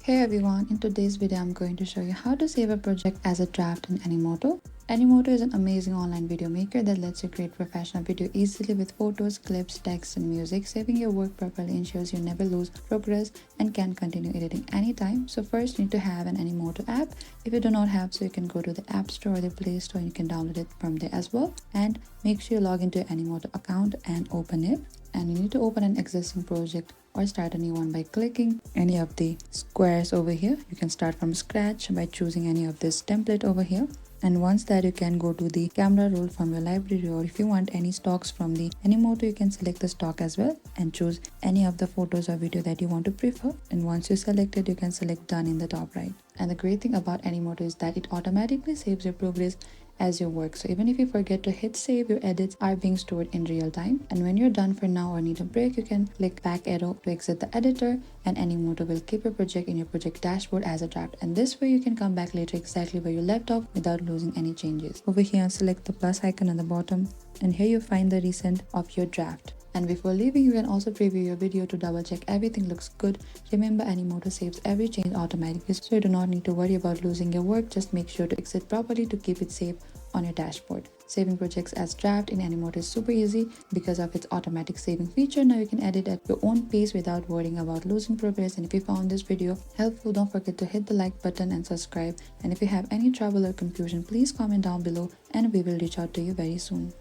Hey everyone, in today's video I'm going to show you how to save a project as a draft in Animoto. Animoto is an amazing online video maker that lets you create professional video easily with photos, clips, text and music. Saving your work properly ensures you never lose progress and can continue editing anytime. So first you need to have an Animoto app. If you do not have, so you can go to the App Store or the Play Store and you can download it from there as well. And make sure you log into your Animoto account and open it. And you need to open an existing project or start a new one by clicking any of the squares over here. You can start from scratch by choosing any of this template over here. And once that, you can go to the camera roll from your library, or if you want any stocks from the Animoto, you can select the stock as well and choose any of the photos or video that you want to prefer. And once you select it, you can select done in the top right. And the great thing about Animoto is that it automatically saves your progress as you work. So even if you forget to hit save, your edits are being stored in real time. And when you're done for now or need a break, you can click back arrow to exit the editor, and Animoto will keep your project in your project dashboard as a draft. And this way you can come back later exactly where you left off without losing any changes. Over here, select the plus icon on the bottom, and here you find the recent of your draft. And before leaving, you can also preview your video to double check everything looks good. Remember, Animoto saves every change automatically, so you do not need to worry about losing your work. Just make sure to exit properly to keep it safe on your dashboard. Saving projects as draft in Animoto is super easy because of its automatic saving feature. Now you can edit at your own pace without worrying about losing progress. And if you found this video helpful, don't forget to hit the like button and subscribe. And if you have any trouble or confusion, please comment down below and we will reach out to you very soon.